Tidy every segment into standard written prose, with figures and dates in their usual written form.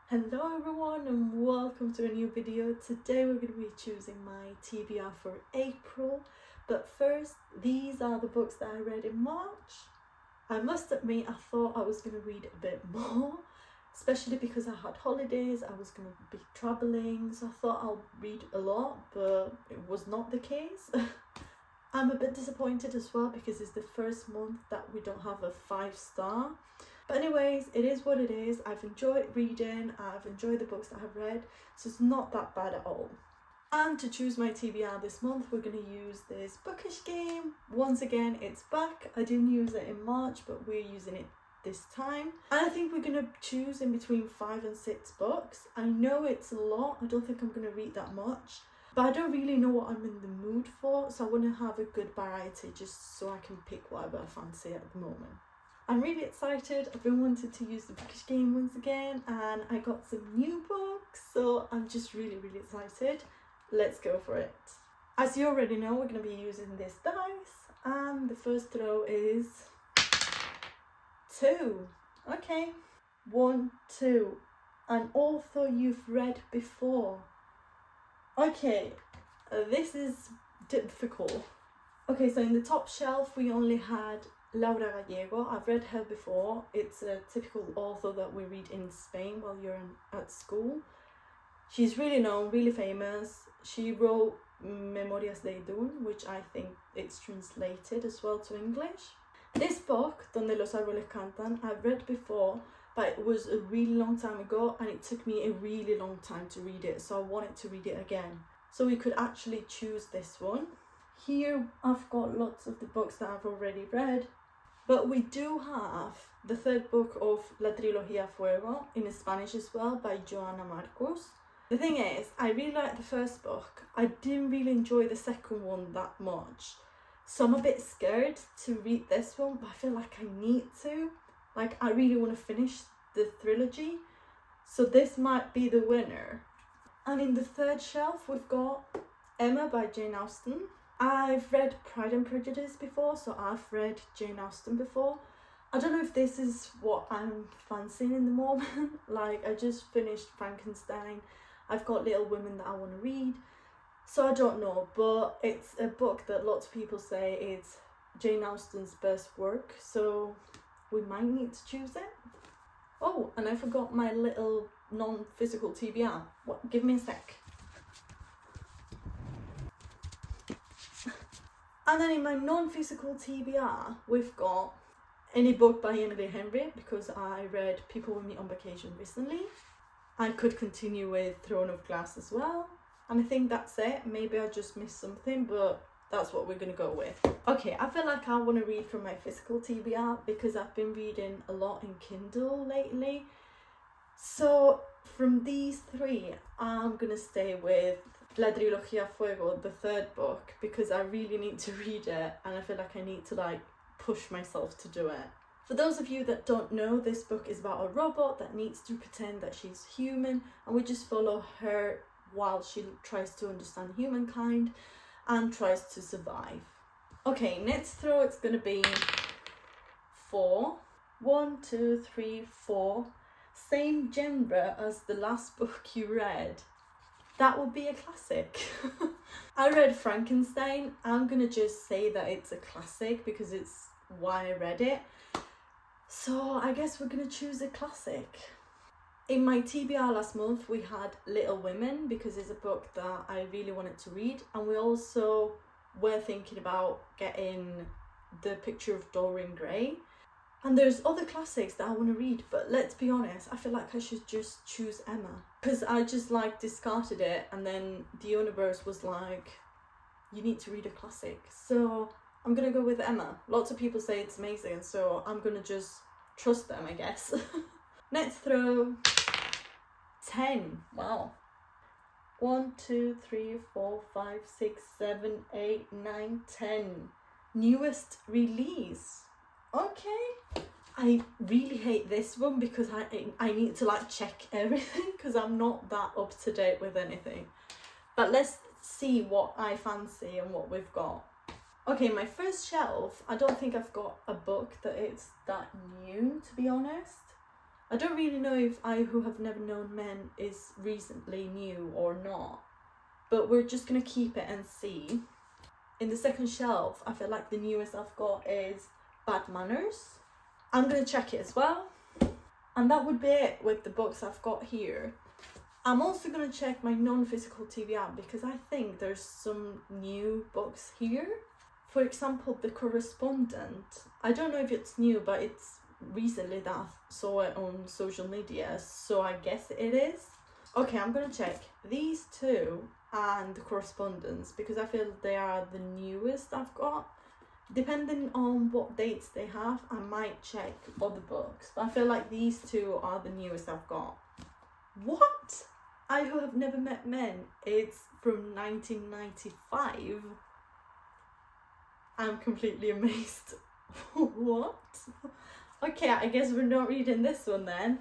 Hello everyone and welcome to a new video. Today we're going to be choosing my TBR for April, but first these are the books that I read in March. I must admit I thought I was going to read a bit more, especially because I had holidays, I was going to be travelling, so I thought I'll read a lot, but it was not the case. I'm a bit disappointed as well because it's the first month that we don't have a 5-star. But anyways, it is what it is. I've enjoyed reading, I've enjoyed the books that I've read, so it's not that bad at all. And to choose my TBR this month, we're going to use this Bookish game. Once again, it's back. I didn't use it in March, but we're using it this time. And I think we're going to choose in between 5 and 6 books. I know it's a lot. I don't think I'm going to read that much. But I don't really know what I'm in the mood for, so I want to have a good variety just so I can pick whatever I fancy at the moment. I'm really excited. I've been wanting to use the Bookish game once again and I got some new books, so I'm just really excited. Let's go for it. As you already know, we're going to be using this dice and the first throw is 2. Okay, 1, 2. An author you've read before. Okay, this is difficult. Okay, so in the top shelf we only had Laura Gallego. I've read her before. It's a typical author that we read in Spain while you're at school. She's really known, really famous. She wrote Memorias de Idún, which I think it's translated as well to English. This book, Donde los árboles cantan, I've read before, but it was a really long time ago and it took me a really long time to read it, so I wanted to read it again. So we could actually choose this one. Here I've got lots of the books that I've already read, but we do have the third book of La Trilogía Fuego in Spanish as well by Joana Marcos. The thing is, I really liked the first book. I didn't really enjoy the second one that much. So I'm a bit scared to read this one, but I feel like I need to. Like, I really want to finish the trilogy. So this might be the winner. And in the third shelf, we've got Emma by Jane Austen. I've read Pride and Prejudice before, so I've read Jane Austen before. I don't know if this is what I'm fancying in the moment. Like, I just finished Frankenstein. I've got Little Women that I want to read. So I don't know, but it's a book that lots of people say is Jane Austen's best work. So we might need to choose it. Oh, and I forgot my little non-physical TBR. What? Give me a sec. And then in my non-physical TBR, we've got any book by Emily Henry, because I read People With Me on Vacation recently. I could continue with Throne of Glass as well. And I think that's it. Maybe I just missed something, but that's what we're going to go with. Okay, I feel like I want to read from my physical TBR because I've been reading a lot in Kindle lately. So from these 3, I'm going to stay with La Trilogía Fuego, the third book, because I really need to read it and I feel like I need to like push myself to do it. For those of you that don't know, this book is about a robot that needs to pretend that she's human, and we just follow her while she tries to understand humankind and tries to survive. Okay, next throw, it's going to be 4. 1, 2, 3, 4. Same genre as the last book you read. That would be a classic. I read Frankenstein. I'm going to just say that it's a classic because it's why I read it. So I guess we're going to choose a classic. In my TBR last month, we had Little Women because it's a book that I really wanted to read. And we also were thinking about getting The Picture of Dorian Gray. And there's other classics that I want to read, but let's be honest, I feel like I should just choose Emma. Because I just like discarded it and then the universe was like, you need to read a classic. So I'm going to go with Emma. Lots of people say it's amazing, so I'm going to just trust them, I guess. Next throw. 10. Wow. 1, 2, 3, 4, 5, 6, 7, 8, 9, 10. Newest release. Okay. I really hate this one because I need to like check everything because I'm not that up to date with anything. But let's see what I fancy and what we've got. Okay, my first shelf, I don't think I've got a book that it's that new, to be honest. I don't really know if I Who Have Never Known Men is recently new or not, but we're just gonna keep it and see. In the second shelf, I feel like the newest I've got is Bad Manners. I'm gonna check it as well. And that would be it with the books I've got here. I'm also gonna check my non-physical TBR because I think there's some new books here. For example, The Correspondent. I don't know if it's new, but it's recently that I saw it on social media, so I guess it is. Okay, I'm gonna check these two and The Correspondence because I feel they are the newest I've got. Depending on what dates they have, I might check other books, but I feel like these two are the newest I've got. What? I Who Have Never Met Men. It's from 1995. I'm completely amazed. What? Okay, I guess we're not reading this one then.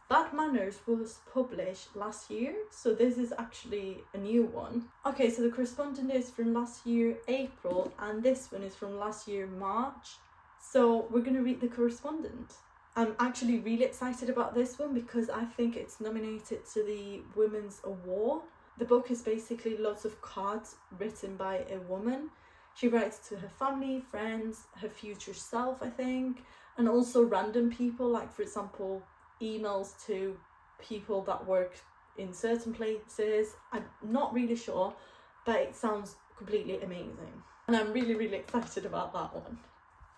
Bad Manners was published last year, so this is actually a new one. Okay, so The Correspondent is from last year April, and this one is from last year March. So we're gonna read The Correspondent. I'm actually really excited about this one because I think it's nominated to the Women's Award. The book is basically lots of cards written by a woman. She writes to her family, friends, her future self, I think, and also random people, like for example, emails to people that work in certain places. I'm not really sure, but it sounds completely amazing. And I'm really, really excited about that one.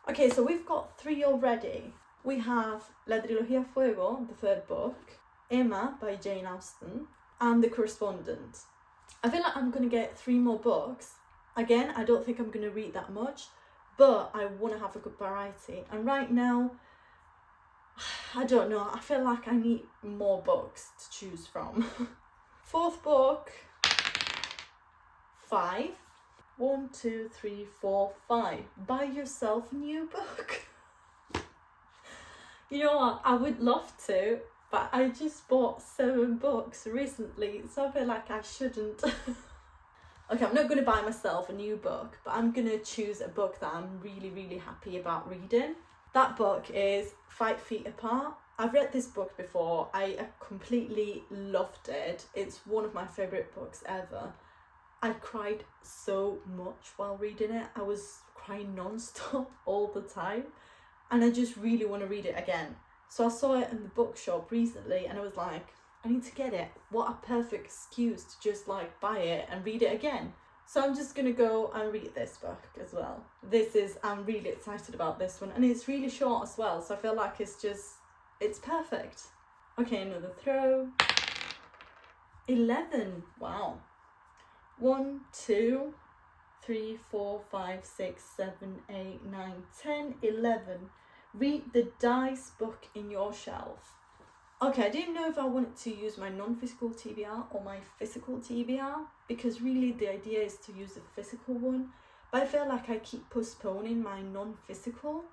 Okay, so we've got 3 already. We have La Trilogía Fuego, the 3rd book, Emma by Jane Austen, and The Correspondent. I feel like I'm going to get 3 more books. Again, I don't think I'm going to read that much, but I want to have a good variety. And right now, I don't know, I feel like I need more books to choose from. 4th book, 5. 1, 2, 3, 4, 5. Buy yourself a new book. You know what, I would love to, but I just bought 7 books recently, so I feel like I shouldn't. Okay, I'm not going to buy myself a new book, but I'm going to choose a book that I'm really, really happy about reading. That book is 5 Feet Apart. I've read this book before. I completely loved it. It's one of my favourite books ever. I cried so much while reading it. I was crying non-stop all the time. And I just really want to read it again. So I saw it in the bookshop recently and I was like, I need to get it. What a perfect excuse to just like buy it and read it again. So I'm just gonna go and read this book as well. I'm really excited about this one, and it's really short as well, so I feel like it's perfect. Okay, another throw. 11, wow. 1, 2, 3, 4, 5, 6, 7, 8, 9, 10, 11. Read the dice book in your shelf. Okay, I didn't know if I wanted to use my non-physical TBR or my physical TBR, because really the idea is to use the physical one, but I feel like I keep postponing my non-physical,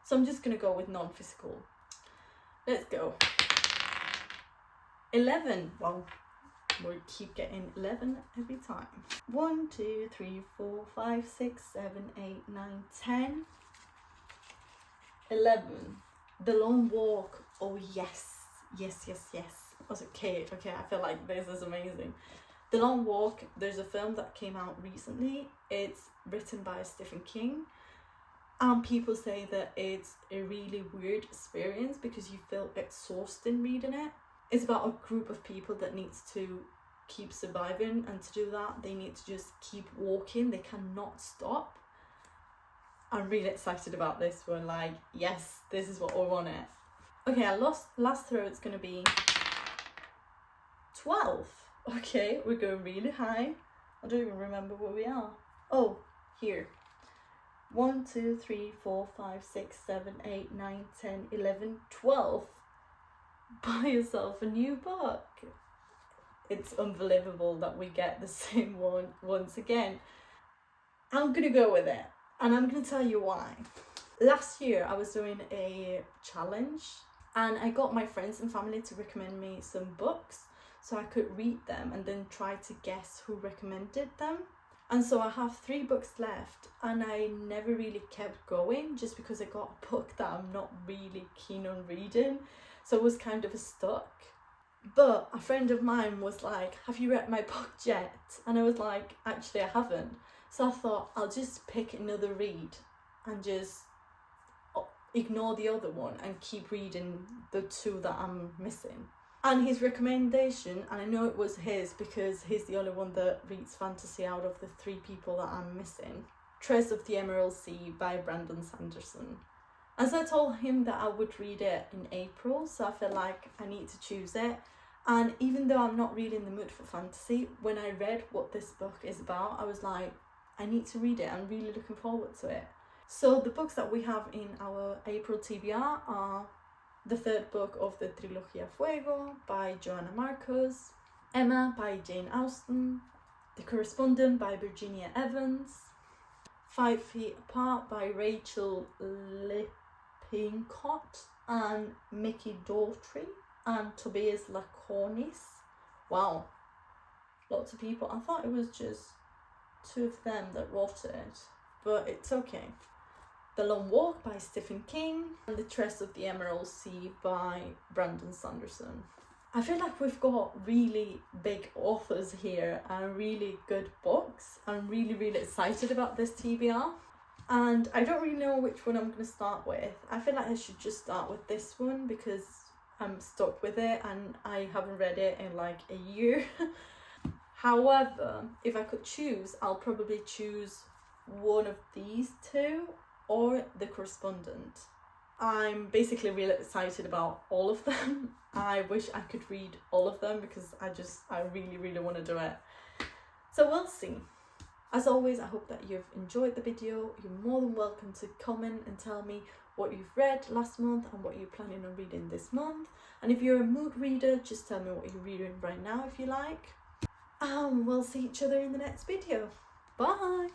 so I'm just going to go with non-physical. Let's go. 11. Well, we'll keep getting 11 every time. 1, 2, 3, 4, 5, 6, 7, 8, 9, 10. 11. The Long Walk. Oh yes. Yes. Okay, I feel like this is amazing. The Long Walk, there's a film that came out recently. It's written by Stephen King. And people say that it's a really weird experience because you feel exhausted reading it. It's about a group of people that needs to keep surviving, and to do that they need to just keep walking. They cannot stop. I'm really excited about this one. Like, yes, this is what I wanted. Okay, last throw, it's gonna be 12. Okay, we're going really high. I don't even remember where we are. Oh, here. 1, 2, 3, 4, 5, 6, 7, 8, 9, 10, 11, 12. Buy yourself a new book. It's unbelievable that we get the same one once again. I'm gonna go with it, and I'm gonna tell you why. Last year I was doing a challenge and I got my friends and family to recommend me some books so I could read them and then try to guess who recommended them. And so I have 3 books left, and I never really kept going just because I got a book that I'm not really keen on reading. so I was kind of stuck. But a friend of mine was like, have you read my book yet? And I was like, actually I haven't. So I thought I'll just pick another read and just ignore the other one and keep reading the two that I'm missing. And his recommendation, and I know it was his because he's the only one that reads fantasy out of the 3 people that I'm missing, Treasures of the Emerald Sea by Brandon Sanderson. And so I told him that I would read it in April, so I felt like I need to choose it. And even though I'm not really in the mood for fantasy, when I read what this book is about, I was like, I need to read it. I'm really looking forward to it. So the books that we have in our April TBR are the 3rd book of the Trilogía Fuego by Joanna Marcos, Emma by Jane Austen, The Correspondent by Virginia Evans, 5 Feet Apart by Rachel Lippincott and Mickey Daughtry and Tobias Laconis. Wow, lots of people. I thought it was just 2 of them that wrote it, but it's okay. The Long Walk by Stephen King and The Treasures of the Emerald Sea by Brandon Sanderson. I feel like we've got really big authors here and really good books. I'm really excited about this TBR. And I don't really know which one I'm going to start with. I feel like I should just start with this one because I'm stuck with it and I haven't read it in like a year. However, if I could choose, I'll probably choose one of these 2 or The Correspondent. I'm basically really excited about all of them. I wish I could read all of them because I really want to do it. So we'll see. As always, I hope that you've enjoyed the video. You're more than welcome to comment and tell me what you've read last month and what you're planning on reading this month. And if you're a mood reader, just tell me what you're reading right now if you like. And we'll see each other in the next video. Bye!